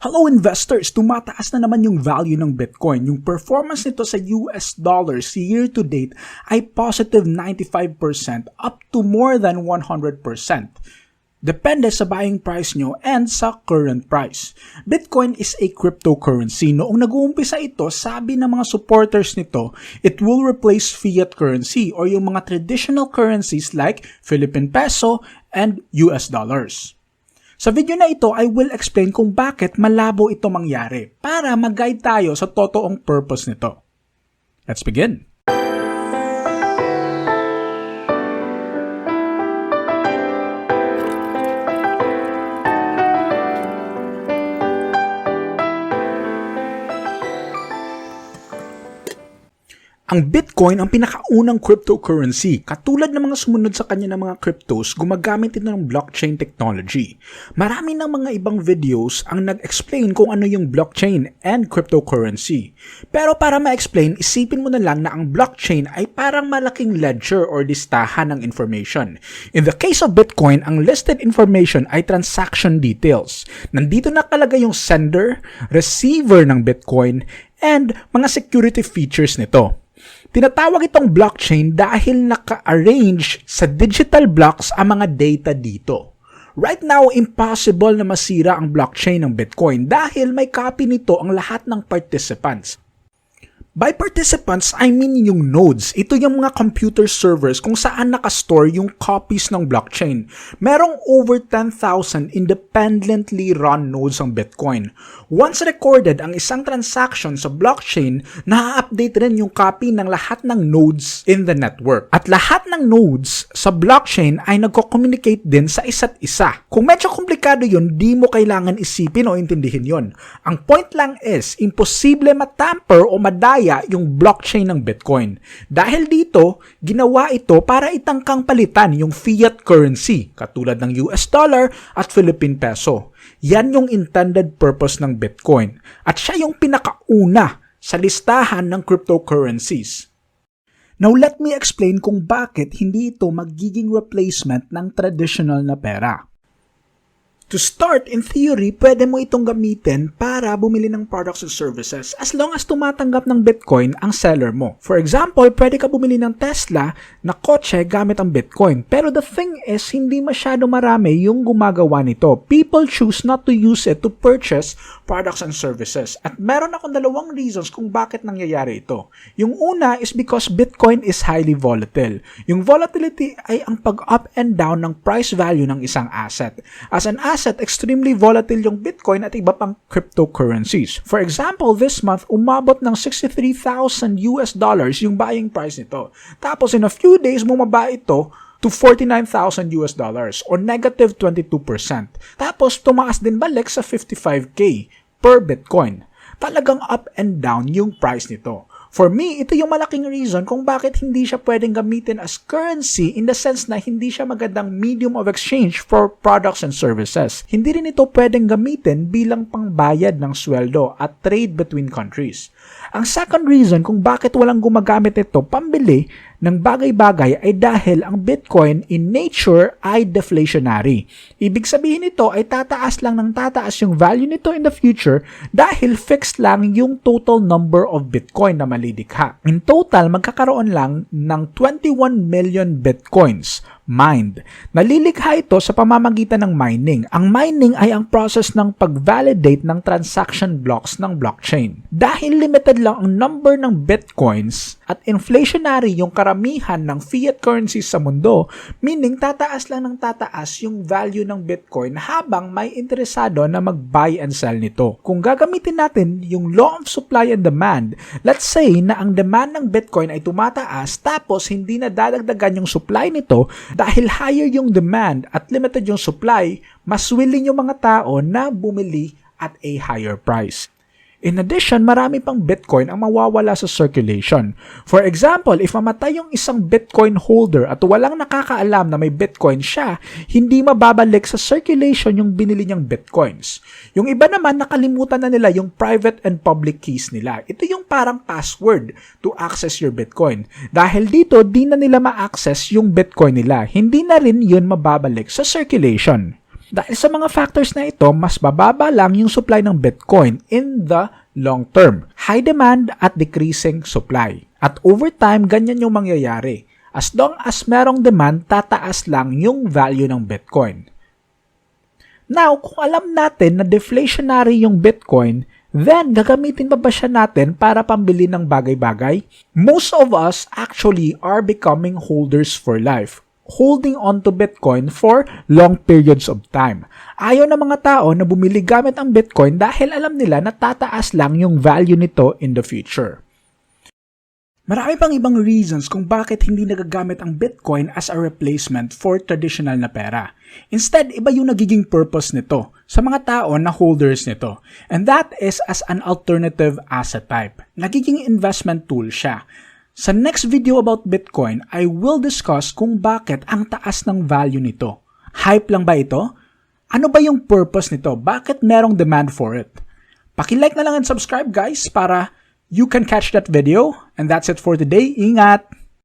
Hello investors! Tumataas na naman yung value ng Bitcoin. Yung performance nito sa US dollars year to date ay positive 95% up to more than 100%. Depende sa buying price nyo and sa current price. Bitcoin is a cryptocurrency. Noong nag-uumpisa ito, sabi ng mga supporters nito, it will replace fiat currency or yung mga traditional currencies like Philippine peso and US dollars. Sa video na ito, I will explain kung bakit malabo ito mangyari para mag-guide tayo sa totoong purpose nito. Let's begin! Ang Bitcoin ang pinaka-unang cryptocurrency. Katulad ng mga sumunod sa kanya ng mga cryptos, gumagamit ito ng blockchain technology. Marami ng mga ibang videos ang nag-explain kung ano yung blockchain and cryptocurrency. Pero para ma-explain, isipin mo na lang na ang blockchain ay parang malaking ledger or listahan ng information. In the case of Bitcoin, ang listed information ay transaction details. Nandito nakalagay yung sender, receiver ng Bitcoin, and mga security features nito. Tinatawag itong blockchain dahil naka-arrange sa digital blocks ang mga data dito. Right now, impossible na masira ang blockchain ng Bitcoin dahil may copy nito ang lahat ng participants. By participants, I mean yung nodes. Ito yung mga computer servers kung saan nakastore yung copies ng blockchain. Merong over 10,000 independently run nodes ang Bitcoin. Once recorded ang isang transaction sa blockchain, na-update rin yung copy ng lahat ng nodes in the network. At lahat ng nodes sa blockchain ay nagko-communicate din sa isa't isa. Kung medyo komplikado yun, di mo kailangan isipin o intindihin yun. Ang point lang is, imposible matamper o madaya yung blockchain ng Bitcoin. Dahil dito, ginawa ito para itangkang palitan yung fiat currency, katulad ng US dollar at Philippine peso. Yan yung intended purpose ng Bitcoin. At siya yung pinaka-una sa listahan ng cryptocurrencies. Now let me explain kung bakit hindi ito magiging replacement ng traditional na pera. To start, in theory, pwede mo itong gamitin para bumili ng products and services as long as tumatanggap ng Bitcoin ang seller mo. For example, pwede ka bumili ng Tesla na kotse gamit ang Bitcoin. Pero the thing is, hindi masyado marami yung gumagawa nito. People choose not to use it to purchase products and services. At meron akong dalawang reasons kung bakit nangyayari ito. Yung una is because Bitcoin is highly volatile. Yung volatility ay ang pag-up and down ng price value ng isang asset. As an asset, extremely volatile yung Bitcoin at iba pang cryptocurrencies. For example, this month, umabot ng 63,000 US dollars yung buying price nito. Tapos in a few days, bumaba ito to 49,000 US dollars or negative 22%. Tapos tumaas din balik sa 55K per Bitcoin. Talagang up and down yung price nito. For me, ito yung malaking reason kung bakit hindi siya pwedeng gamitin as currency in the sense na hindi siya magandang medium of exchange for products and services. Hindi rin ito pwedeng gamitin bilang pangbayad ng sweldo at trade between countries. Ang second reason kung bakit walang gumagamit ito pambili ng bagay-bagay ay dahil ang Bitcoin in nature ay deflationary. Ibig sabihin nito ay tataas lang ng tataas yung value nito in the future dahil fixed lang yung total number of Bitcoin na malidikha. In total, magkakaroon lang ng 21 million Bitcoins mined. Nalilikha ito sa pamamagitan ng mining. Ang mining ay ang process ng pag-validate ng transaction blocks ng blockchain. Dahil limited lang ang number ng Bitcoins at inflationary yung karamihan ng fiat currencies sa mundo, meaning tataas lang ng tataas yung value ng Bitcoin habang may interesado na mag-buy and sell nito. Kung gagamitin natin yung law of supply and demand, let's say na ang demand ng Bitcoin ay tumataas tapos hindi na dadagdagan yung supply nito dahil higher yung demand at limited yung supply, mas willing yung mga tao na bumili at a higher price. In addition, marami pang Bitcoin ang mawawala sa circulation. For example, if mamatay yung isang Bitcoin holder at walang nakakaalam na may Bitcoin siya, hindi mababalik sa circulation yung binili niyang Bitcoins. Yung iba naman, nakalimutan na nila yung private and public keys nila. Ito yung parang password to access your Bitcoin. Dahil dito, di na nila ma-access yung Bitcoin nila. Hindi na rin yun mababalik sa circulation. Dahil sa mga factors na ito, mas bababa lang yung supply ng Bitcoin in the long term. High demand at decreasing supply. At over time, ganyan yung mangyayari. As long as merong demand, tataas lang yung value ng Bitcoin. Now, kung alam natin na deflationary yung Bitcoin, then gagamitin ba siya natin para pambili ng bagay-bagay? Most of us actually are becoming holders for life, holding on to Bitcoin for long periods of time. Ayaw ng mga tao na bumili gamit ang Bitcoin dahil alam nila na tataas lang yung value nito in the future. Marami pang ibang reasons kung bakit hindi nagagamit ang Bitcoin as a replacement for traditional na pera. Instead, iba yung nagiging purpose nito sa mga tao na holders nito. And that is as an alternative asset type. Nagiging investment tool siya. Sa next video about Bitcoin, I will discuss kung bakit ang taas ng value nito. Hype lang ba ito? Ano ba yung purpose nito? Bakit merong demand for it? Paki-like na lang and subscribe guys para you can catch that video. And that's it for today. Ingat!